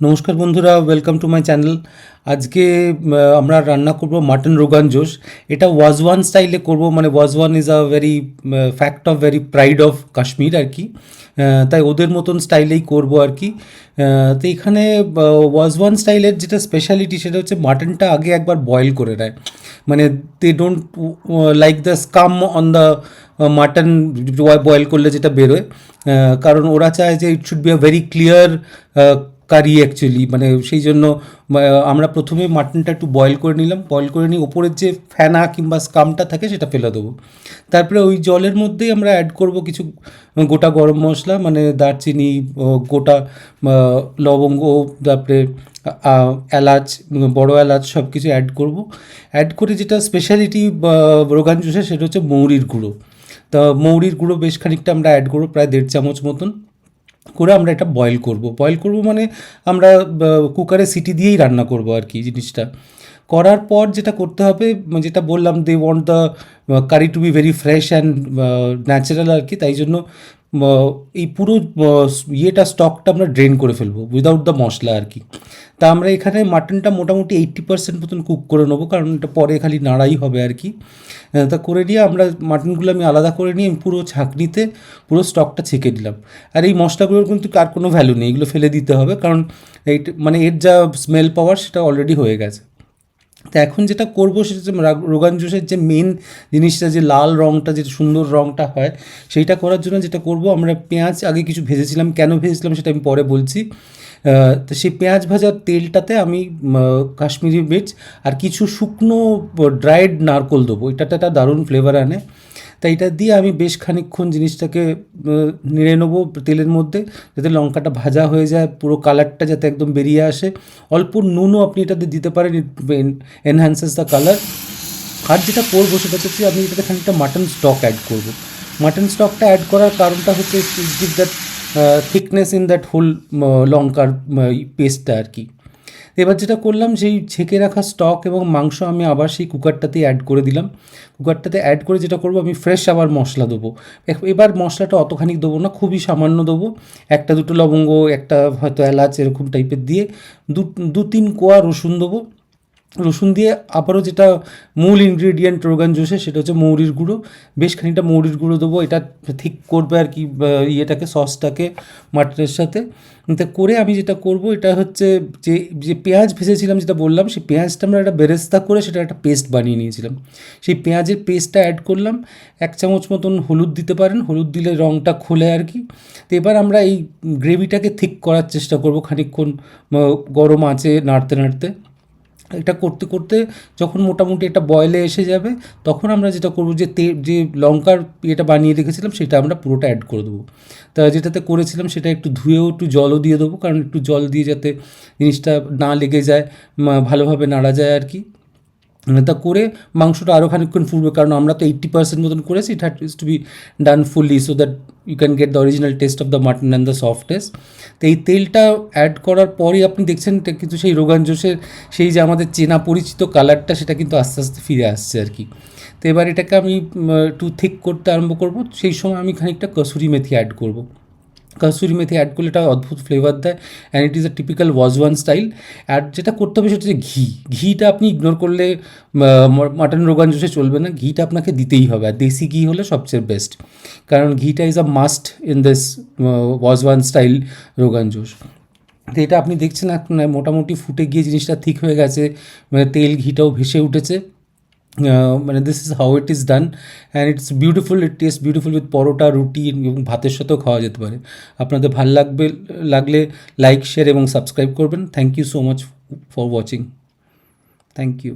নমস্কার বন্ধুরা, welcome to my channel. আজকে আমরা রান্না করব মাটন রোগান জোশ। এটা ওয়াজওয়ান স্টাইলে করব, মানে wazwan is a very fact of very pride of Kashmir আর কি। তাই ওদের মতন স্টাইলেই করব আর কি। তো এখানে ওয়াজওয়ান স্টাইলের যেটা স্পেশালিটি সেটা হচ্ছে মাটনটা আগে একবার বয়েল করে নেয়। মানে they don't like the scum on the mutton boil করলে যেটা বেরোয়। কারণ ওরা চায় যে it should be a very clear curry actually, মানে সেই জন্য আমরা প্রথমে মাটনটা একটু বয়েল করে নিলাম। বয়েল করে নিয়ে ওপরের যে ফেনা কিংবা স্কামটা থাকে সেটা ফেলে দেবো। তারপরে ওই জলের মধ্যেই আমরা অ্যাড করব কিছু গোটা গরম মশলা, মানে দারচিনি, গোটা লবঙ্গ, তারপরে এলাচ, বড় এলাচ সব কিছু অ্যাড করব। অ্যাড করে যেটা স্পেশালিটি রোগান জোশে সেটা হচ্ছে মৌরির গুঁড়ো। তা মৌরির গুঁড়ো বেশ খানিকটা আমরা অ্যাড করবো, প্রায় 1.5 চামচ মতন করে আমরা এটা বয়েল করব মানে আমরা কুকারে সিটি দিয়েই রান্না করব আর কি। জিনিসটা করার পর যেটা করতে হবে, যেটা বললাম, they want the curry to be very fresh and natural আর কি। তাই জন্য এই পুরো ইয়েটা স্টকটা আমরা ড্রেন করে ফেলবো উইদাউট দ্য মশলা আর কি। তা আমরা এখানে মাটনটা মোটামুটি 80% মতন কুক করে নেবো, কারণ এটা পরে খালি নাড়াই হবে আর কি। তা করে নিয়ে আমরা মাটনগুলো আমি আলাদা করে নিয়ে পুরো ছাঁকনিতে পুরো স্টকটা ছেঁকে দিলাম। আর এই মশলাগুলোর কিন্তু আর কোনো ভ্যালু নেই, এগুলো ফেলে দিতে হবে, কারণ এই মানে এর যা স্মেল পাওয়ার সেটা অলরেডি হয়ে গেছে। তো এখন যেটা করবো সেটা হচ্ছে রোগান জোশের যে মেন জিনিসটা, যে লাল রঙটা, যে সুন্দর রঙটা হয়, সেইটা করার জন্য যেটা করব, আমরা পেঁয়াজ আগে কিছু ভেজেছিলাম। কেন ভেজেছিলাম সেটা আমি পরে বলছি। তো সেই পেঁয়াজ ভাজার তেলটাতে আমি কাশ্মীরি মির্চ আর কিছু শুকনো ড্রাইড নারকোল দেবো। এটাতে একটা দারুণ ফ্লেভার আনে। তাই এটা দিয়ে আমি বেশ খানিকক্ষণ জিনিসটাকে নেড়ে নেবো তেলের মধ্যে, যাতে লঙ্কাটা ভাজা হয়ে যায়, পুরো কালারটা যাতে একদম বেরিয়ে আসে। অল্প নুনও আপনি এটাতে দিতে পারেন, ইট এনহ্যান্সেস দ্য কালার। আর যেটা করবো সেটা হচ্ছে আমি এটাতে খানিকটা মাটন স্টক অ্যাড করবো। মাটন স্টকটা অ্যাড করার কারণটা হচ্ছে give that thickness in that whole লঙ্কার পেস্টটা আর কি। এবার যেটা করলাম, সেই ছেঁকে রাখা স্টক এবং মাংস আমি আবার সেই কুকারটাতেই অ্যাড করে দিলাম। কুকারটাতে অ্যাড করে যেটা করবো, আমি ফ্রেশ আবার মশলা দেবো। এবার মশলাটা অতখানি দেবো না, খুবই সামান্য দেবো। একটা দুটো লবঙ্গ, একটা হয়তো এলাচ, এরকম টাইপের দিয়ে দু তিন কোয়া রসুন দেবো। রসুন দিয়ে আবারও যেটা মূল ইনগ্রিডিয়েন্ট রোগান জোশে সেটা হচ্ছে মৌরির গুঁড়ো। বেশ খানিকটা মৌরির গুঁড়ো দেবো, এটা ঠিক করবে আর কি ইয়েটাকে, সসটাকে মাটনের সাথে। তো করে আমি যেটা করব, এটা হচ্ছে যে যে পেঁয়াজ ভেজেছিলাম, যেটা বললাম, সেই পেঁয়াজটা আমরা একটা বেরেস্তা করে সেটা একটা পেস্ট বানিয়ে নিয়েছিলাম। সেই পেঁয়াজের পেস্টটা অ্যাড করলাম। 1 চামচ মতন হলুদ দিতে পারেন, হলুদ দিলে রঙটা খোলে আর কি। তো এবার আমরা এই গ্রেভিটাকে ঠিক করার চেষ্টা করব খানিকক্ষণ গরম আঁচে নাড়তে নাড়তে। এটা করতে করতে যখন মোটামুটি একটা বয়েলে এসে যাবে, তখন আমরা যেটা করবো, যে লঙ্কার ইয়েটা বানিয়ে রেখেছিলাম সেটা আমরা পুরোটা অ্যাড করে দেবো। তা যেটাতে করেছিলাম সেটা একটু ধুয়েও একটু জলও দিয়ে দেবো, কারণ একটু জল দিয়ে যাতে জিনিসটা না লেগে যায়, ভালোভাবে নাড়া যায় আর কি। তা করে মাংসটা আরও খানিকক্ষণ ফুটবে, কারণ আমরা তো 80% মতন করেছি। It has to be done fully so that you can get the original taste of the mutton and the softness. তো এই তেলটা অ্যাড করার পরই আপনি দেখছেন কিন্তু সেই রোগান জোশের সেই যে আমাদের চেনা পরিচিত কালারটা, সেটা কিন্তু আস্তে আস্তে ফিরে আসছে আর কি। তো এবার এটাকে আমি একটু থিক করতে আরম্ভ করব। সেই সময় আমি খানিকটা কসুরি মেথি অ্যাড করব। কসুরি মেথি অ্যাড করলে এটা অদ্ভুত ফ্লেভার দেয়, and it is a typical wazwan style. আর যেটা করতে হবে সেটা হচ্ছে ঘিটা আপনি ইগনোর করলে মাটন রোগান জোশে চলবে না। ঘিটা আপনাকে দিতেই হবে, আর দেশি ঘি হলে সবচেয়ে বেস্ট, কারণ ঘিটা is a must in this wazwan style rogan josh. তো এটা আপনি দেখছেন মোটামুটি ফুটে গিয়ে জিনিসটা ঠিক হয়ে গেছে, মানে তেল ঘিটাও ভেসে উঠেছে। মানে this is how it is done, and it's beautiful. It taste beautiful with paratha, রুটি এবং ভাতের সাথেও খাওয়া যেতে পারে। আপনাদের লাগলে লাইক, শেয়ার এবং সাবস্ক্রাইব করবেন। Thank you so much for watching. Thank you.